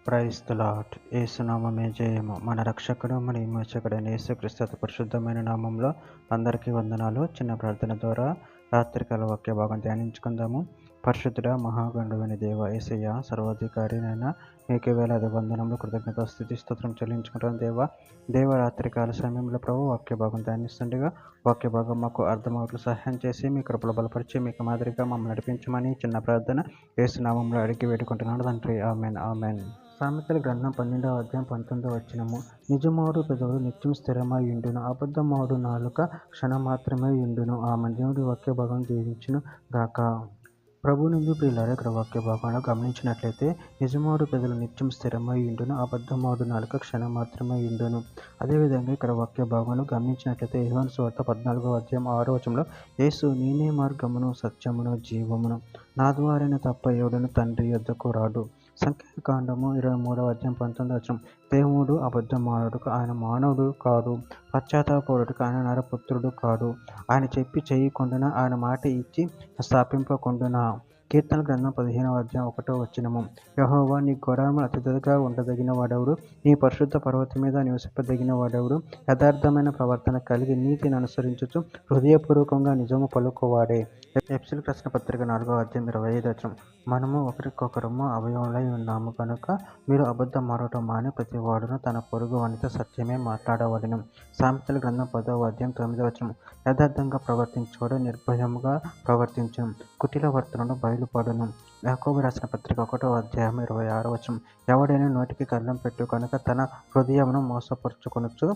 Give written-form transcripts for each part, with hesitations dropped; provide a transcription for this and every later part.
Praise the lord. యేసునామమే జయము. మన రక్షకుడు మన విమోచకుడైన యేసుక్రీస్తు అతి పరిశుద్ధమైన నామంలో అందరికీ వందనాలు. చిన్న ప్రార్థన ద్వారా రాత్రికాల వాక్య భాగం ధ్యానించుకుందాము. పరిశుద్ధుడ మహాగణుడైన దేవ యేసయ్య సర్వాధికారినైనా మీకే వేలాది వందనములు కృతజ్ఞత స్తుతి స్తోత్రం చెల్లించుకుంటాను దేవ రాత్రికాల సమయంలో ప్రభు వాక్య భాగం ధ్యానిస్తుండగా వాక్య భాగం మాకు అర్థమవుట్లు సహాయం చేసి మీ కృపలో బలపరిచి మీకు మాదిరిగా మమ్మల్ని నడిపించమని చిన్న ప్రార్థన యేసునామంలో అడిగి వేడుకుంటున్నాను తండ్రి. Amen amen. సామెతల గ్రంథం 12వ అధ్యాయం 19వ వచనము. నిజమాడు పెదవులు నిత్యం స్థిరమై యుండును, అబద్ధమాడు నాలుక క్షణం మాత్రమే యుండును. ఆమె దేవుడి వాక్య భాగం దీవించును గాక. ప్రభునందు ప్రియులారా, ఇక్కడ వాక్య భాగంలో గమనించినట్లయితే నిజమాడు పెదవులు నిత్యం స్థిరమై యుండును, అబద్ధమాడు నాలుక క్షణం మాత్రమే యుండును. అదేవిధంగా ఇక్కడ వాక్య భాగంలో గమనించినట్లయితే యోహాను సువార్త 14వ అధ్యాయం 6వ వచనంలో యేసు నేనే మార్గమును సత్యమును జీవమును, నా ద్వారానే తప్ప ఎవడును తండ్రి యొద్దకు రాడు. సంఖ్యాకాండము 23వ అధ్యాయం 19వ వచనం. దేవుడు అబద్ధమాడుటకు ఆయన మానవుడు కాడు, పశ్చాత్తాపడుటకు ఆయన నరపుత్రుడు కాడు. ఆయన చెప్పి చేయకుండానా, ఆయన మాట ఇచ్చి స్థాపింపకుండానా. కీర్తన గ్రంథం 15వ అధ్యాయం 1వ వచనము. యెహోవా నీ గుడారములు అతిథిగా ఉండదగిన వాడెవడు, నీ పరిశుద్ధ పర్వతం మీద నివసింపదగిన వాడెవడు. యథార్థమైన ప్రవర్తన కలిగి నీతిని అనుసరించుచు హృదయపూర్వకంగా నిజము పలుకువాడే. ఎఫెసీయులకు రాసిన పత్రిక 4వ అధ్యాయం 25వ వచనం. మనము ఒకరికొకరము అవయవులై ఉన్నాము కనుక మీరు అబద్ధం మారటం మాని ప్రతి వాడును తన పొరుగు వానితో సత్యమే మాట్లాడవలెను. సామెతల గ్రంథం 10వ అధ్యాయం 9వ వచనం. యథార్థంగా ప్రవర్తించువాడు నిర్భయముగా ప్రవర్తించును, కుటిల వర్తనను బయలుపడును. యాకోబు రాసిన పత్రిక 1వ అధ్యాయం 26వ వచనం. ఎవడైనా నోటికి కళ్ళెం పెట్టు కనుక తన హృదయమును మోసపరుచుకొనుచు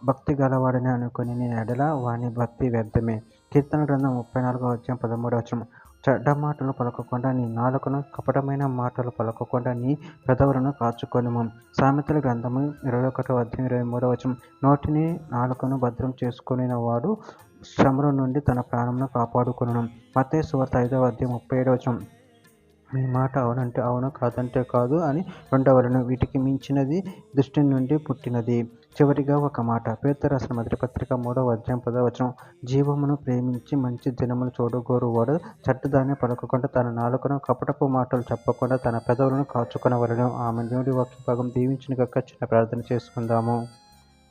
భక్తి గలవాడని అనుకుని ఎడల వాని భక్తి వ్యర్థమే. కీర్తన గ్రంథం 34వ అధ్యాయం 13వ వచనం. చెడ్డ మాటలు పలకకుండా నీ నాలుకను, కపటమైన మాటలు పలకకుండా నీ పెదవులను కాచుకొనుము. సామెతల గ్రంథము 21వ అధ్యాయం 23వ వచనం. నోటిని నాలుకను భద్రం చేసుకొనిన వాడు శ్రమల నుండి తన ప్రాణమును కాపాడుకొనును. మత్తయి సువార్త 5వ అధ్యాయం 37వ వచనం. మీ మాట అవునంటే అవును, కాదంటే కాదు అని ఉండవలను. వీటికి మించినది దృష్టి నుండి పుట్టినది. చివరిగా ఒక మాట. పేతురు రాసిన మొదటి పత్రిక 3వ అధ్యాయం 10వ వచనం. జీవమును ప్రేమించి మంచి దినములు చూడగోరువాడు చెడ్డదాన్ని పలకకుండా తన నాలుకను, కపటపు మాటలు చెప్పకుండా తన పెదవులను కాచుకొనవలెను. ఆమె దేవుడి వాక్య భాగం దీవించును గాక. చిన్న ప్రార్థన చేసుకుందాము.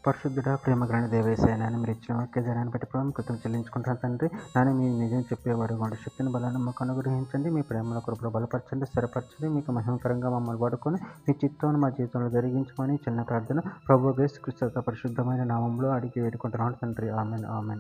పరిశుద్ధుడా ప్రేమగలైన దేవ యేసయ్య, నాయన మీరు ఇచ్చిన వాక్య ధ్యానాన్ని బట్టి ప్రభు కృతజ్ఞతలు చెల్లించుకుంటాను తండ్రి. నాయన మీ నిజం చెప్పేవాడు వాడి శక్తిని బలాన్ని మాకు అనుగ్రహించండి. మీ ప్రేమల కృపలో బలపరచండి, స్థిరపరచండి. మీకు మహిమకరంగా మమ్మల్ని వాడుకొని మీ చిత్తాన్ని మా జీవితంలో జరిగించమని చిన్న ప్రార్థన ప్రభు యేసుక్రీస్తు పరిశుద్ధమైన నామంలో అడిగి వేడుకుంటున్నాను తండ్రి. Amen amen.